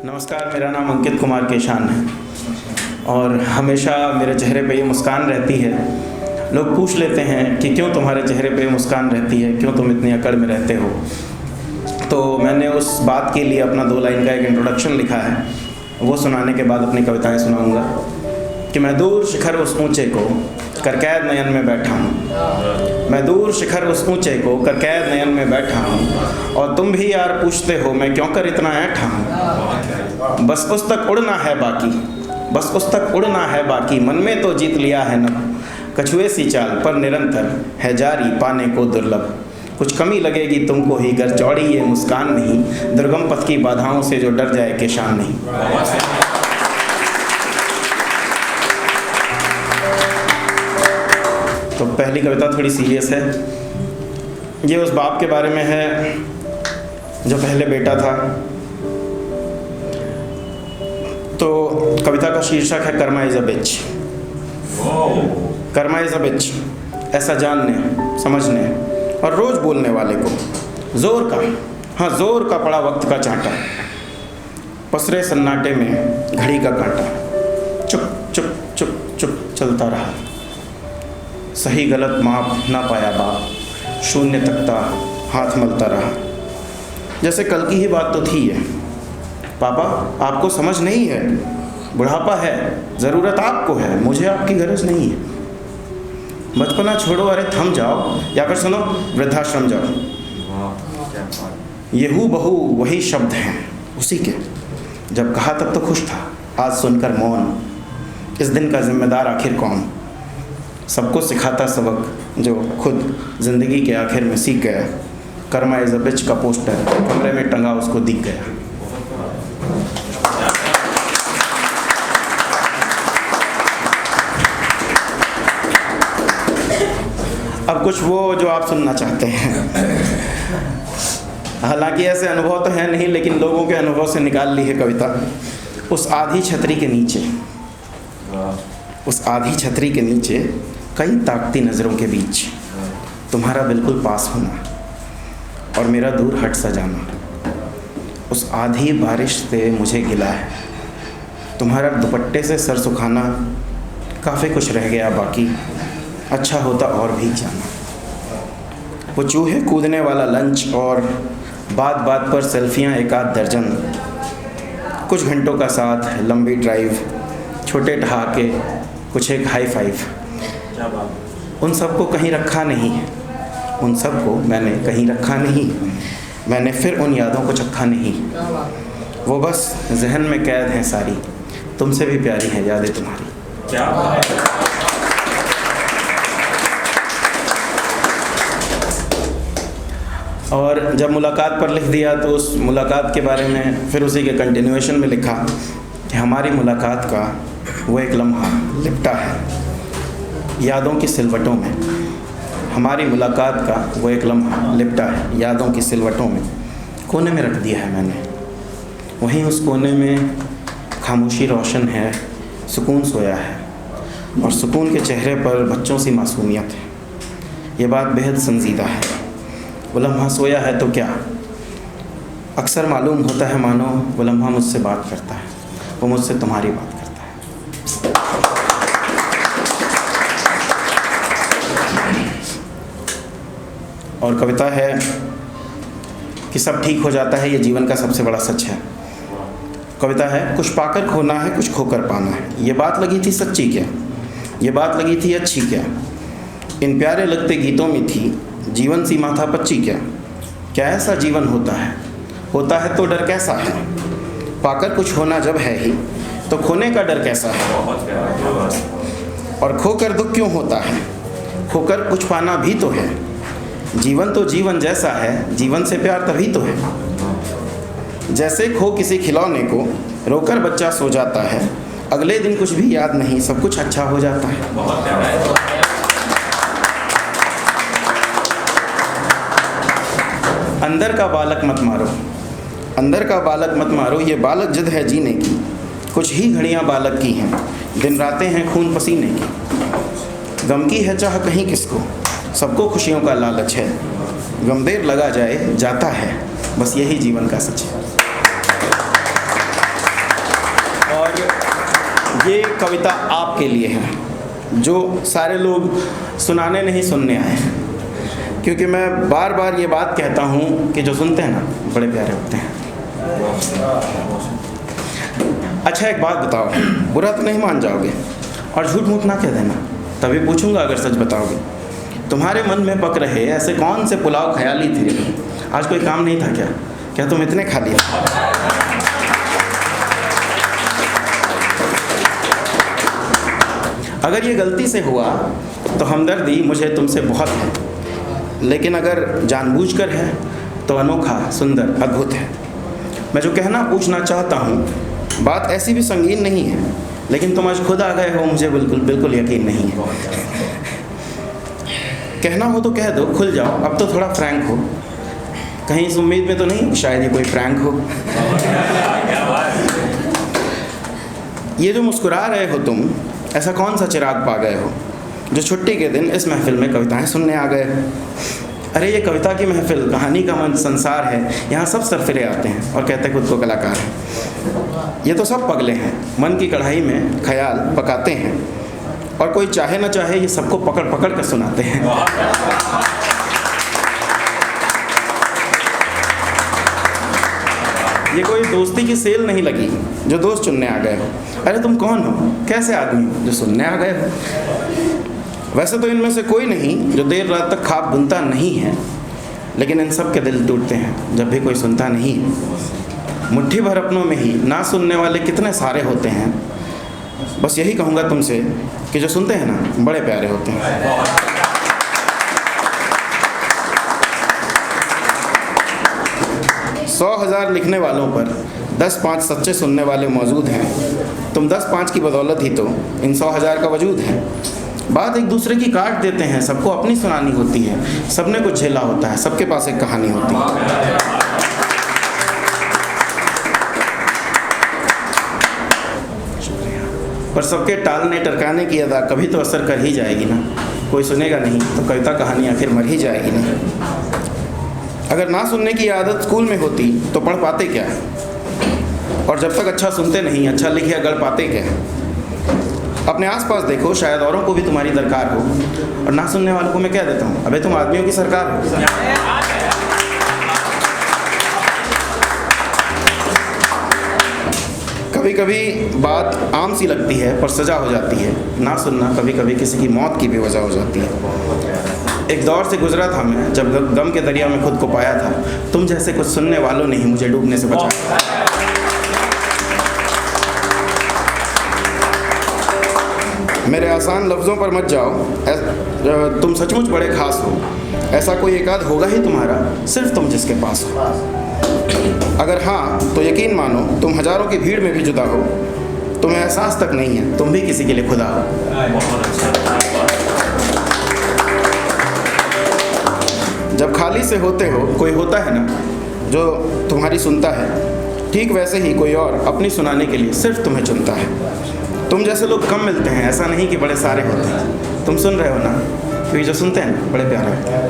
नमस्कार, मेरा नाम अंकित कुमार केशान है और हमेशा मेरे चेहरे पे ये मुस्कान रहती है। लोग पूछ लेते हैं कि क्यों तुम्हारे चेहरे पे मुस्कान रहती है, क्यों तुम इतनी अकड़ में रहते हो। तो मैंने उस बात के लिए अपना 2 लाइन का एक इंट्रोडक्शन लिखा है, वो सुनाने के बाद अपनी कविताएं सुनाऊंगा। कि मैं दूर शिखर उस ऊंचे को कर कैद नयन में बैठा हूँ, मैं दूर शिखर उस ऊंचे को कर कैद नयन में बैठा हूँ, और तुम भी यार पूछते हो मैं क्यों कर इतना ऐठा हूँ। बस उस तक उड़ना है बाकी, बस उस तक उड़ना है बाकी, मन में तो जीत लिया है न कछुए सी चाल, पर निरंतर है जारी पाने को दुर्लभ। कुछ कमी लगेगी तुमको ही गर चौड़ी ये मुस्कान नहीं, दुर्गम पथ की बाधाओं से जो डर जाए केशान नहीं। तो पहली कविता थोड़ी सीरियस है। ये उस बाप के बारे में है जो पहले बेटा था। तो कविता का शीर्षक है karma is a bitch. Karma is a bitch, ऐसा जानने समझने और रोज बोलने वाले को जोर का, हाँ जोर का पड़ा वक्त का चांटा, पसरे सन्नाटे में घड़ी का कांटा, चुप चुप चुप चुप चलता रहा। सही गलत माप ना पाया बाप, शून्य तकता हाथ मलता रहा। जैसे कल की ही बात तो थी ये, पापा आपको समझ नहीं है, बुढ़ापा है, ज़रूरत आपको है, मुझे आपकी गरज नहीं है। बचपना छोड़ो, अरे थम जाओ, या फिर सुनो वृद्धाश्रम जाओ। ये हूबहू वही शब्द हैं उसी के, जब कहा तब तो खुश था, आज सुनकर मौन। इस दिन का जिम्मेदार आखिर कौन, सबको सिखाता सबक जो खुद ज़िंदगी के आखिर में सीख गया। कर्मा इज़ अ बिच का पोस्टर कमरे में टंगा उसको दिख गया। अब कुछ वो जो आप सुनना चाहते हैं। हालांकि ऐसे अनुभव तो हैं नहीं, लेकिन लोगों के अनुभव से निकाल ली है कविता। उस आधी छतरी के नीचे, उस आधी छतरी के नीचे कई ताकती नज़रों के बीच तुम्हारा बिल्कुल पास होना और मेरा दूर हट सा जाना। उस आधी बारिश से मुझे गिला है, तुम्हारा दुपट्टे से सर सुखाना, काफ़ी कुछ रह गया बाकी, अच्छा होता और भीग जाना। वो चूहे कूदने वाला लंच और बात बात पर सेल्फियाँ 1-8 दर्जन, कुछ घंटों का साथ लंबी ड्राइव, छोटे ठहाके, कुछ एक हाई फाइव, उन सबको कहीं रखा नहीं है, उन सबको मैंने कहीं रखा नहीं, मैंने फिर उन यादों को चखा नहीं। वो बस जहन में कैद हैं सारी, तुमसे भी प्यारी हैं यादें तुम्हारी। क्या और जब मुलाकात पर लिख दिया तो उस मुलाकात के बारे में फिर उसी के कंटिन्यूएशन में लिखा कि हमारी मुलाकात का वो एक लम्हा लिपटा है यादों की सिलवटों में, हमारी मुलाकात का वो एक लम्हा लिपटा है यादों की सिलवटों में। कोने में रख दिया है मैंने, वहीं उस कोने में खामोशी रोशन है, सुकून सोया है, और सुकून के चेहरे पर बच्चों सी मासूमियत है। ये बात बेहद संजीदा है। वो लम्हा सोया है तो क्या, अक्सर मालूम होता है मानो वो लम्हा मुझसे बात करता है, वो मुझसे तुम्हारी बात करता है। और कविता है कि सब ठीक हो जाता है, ये जीवन का सबसे बड़ा सच है। कविता है कुछ पाकर खोना है, कुछ खोकर पाना है, ये बात लगी थी सच्ची क्या, ये बात लगी थी अच्छी क्या, इन प्यारे लगते गीतों में थी जीवन सीमा था पच्ची क्या। क्या ऐसा जीवन होता है तो डर कैसा है, पाकर कुछ होना जब है ही तो खोने का डर कैसा है, और खोकर दुख क्यों होता है, खोकर कुछ पाना भी तो है। जीवन तो जीवन जैसा है, जीवन से प्यार तभी तो है। जैसे खो किसी खिलौने को, रोकर बच्चा सो जाता है, अगले दिन कुछ भी याद नहीं, सब कुछ अच्छा हो जाता है। अंदर का बालक मत मारो, अंदर का बालक मत मारो, ये बालक जिद है जीने की, कुछ ही घड़ियां बालक की हैं, दिन रातें हैं खून पसीने की। गम की है चाह कहीं किसको, सबको खुशियों का लालच है, गम देर लगा जाए जाता है, बस यही जीवन का सच है। ये कविता आपके लिए है, जो सारे लोग सुनाने नहीं सुनने आए हैं। क्योंकि मैं बार बार ये बात कहता हूँ कि जो सुनते हैं ना बड़े प्यारे होते हैं। अच्छा एक बात बताओ, बुरा तो नहीं मान जाओगे और झूठ मूठ ना कह देना, तभी पूछूंगा अगर सच बताओगे। तुम्हारे मन में पक रहे ऐसे कौन से पुलाव ख्याली थे? आज कोई काम नहीं था क्या? क्या तुम इतने खा लिए? अगर ये गलती से हुआ तो हमदर्दी मुझे तुमसे बहुत है, लेकिन अगर जानबूझकर है तो अनोखा, सुंदर, अद्भुत है। मैं जो कहना पूछना चाहता हूँ, बात ऐसी भी संगीन नहीं है, लेकिन तुम आज खुद आ गए हो, मुझे बिल्कुल यकीन नहीं है। कहना हो तो कह दो, खुल जाओ, अब तो थोड़ा फ्रैंक हो। कहीं इस उम्मीद में तो नहीं शायद ये कोई प्रैंक हो। ये जो मुस्कुरा रहे हो तुम, ऐसा कौन सा चिराग पा गए हो जो छुट्टी के दिन इस महफिल में कविताएं सुनने आ गए? अरे ये कविता की महफिल, कहानी का मंच, संसार है। यहाँ सब सरफिरे आते हैं और कहते हैं खुद को कलाकार हैं। ये तो सब पगले हैं, मन की कढ़ाई में ख्याल पकाते हैं, और कोई चाहे ना चाहे ये सबको पकड़ पकड़ कर सुनाते हैं। ये कोई दोस्ती की सेल नहीं लगी जो दोस्त चुनने आ गए हो। अरे तुम कौन हो, कैसे आदमी हो जो सुनने आ गए हो? वैसे तो इनमें से कोई नहीं जो देर रात तक ख्वाब बुनता नहीं है, लेकिन इन सब के दिल टूटते हैं जब भी कोई सुनता नहीं है। मुट्ठी भर अपनों में ही ना सुनने वाले कितने सारे होते हैं। बस यही कहूँगा तुमसे कि जो सुनते हैं ना बड़े प्यारे होते हैं। 100,000 लिखने वालों पर 10-5 सच्चे सुनने वाले मौजूद हैं। तुम 10-5 की बदौलत ही तो इन 100,000 का वजूद है। बात एक दूसरे की काट देते हैं, सबको अपनी सुनानी होती है, सबने कुछ झेला होता है, सबके पास एक कहानी होती है। पर सबके टालने टरकाने की अदा कभी तो असर कर ही जाएगी ना। कोई सुनेगा नहीं तो कविता कहानी आखिर मर ही जाएगी ना। अगर ना सुनने की आदत स्कूल में होती तो पढ़ पाते क्या? और जब तक अच्छा सुनते नहीं, अच्छा लिखे गढ़ पाते क्या? अपने आसपास देखो, शायद औरों को भी तुम्हारी दरकार हो। और ना सुनने वालों को मैं कह देता हूँ, अबे तुम आदमियों की सरकार हो। कभी कभी बात आम सी लगती है पर सजा हो जाती है। ना सुनना कभी कभी किसी की मौत की भी वजह हो जाती है। एक दौर से गुजरा था मैं जब गम के दरिया में खुद को पाया था। तुम जैसे कुछ सुनने वालों ने ही मुझे डूबने से बचाया। मेरे आसान लफ्ज़ों पर मत जाओ, तुम सचमुच बड़े खास हो। ऐसा कोई एकाध होगा ही तुम्हारा, सिर्फ तुम जिसके पास हो। अगर हाँ तो यकीन मानो तुम हजारों की भीड़ में भी जुदा हो। तुम्हें एहसास तक नहीं है तुम भी किसी के लिए खुदा हो। जब खाली से होते हो, कोई होता है ना जो तुम्हारी सुनता है, ठीक वैसे ही कोई और अपनी सुनाने के लिए सिर्फ तुम्हें चुनता है। तुम जैसे लोग कम मिलते हैं, ऐसा नहीं कि बड़े सारे होते हैं। तुम सुन रहे हो ना, क्योंकि जो सुनते हैं बड़े प्यारे होते हैं।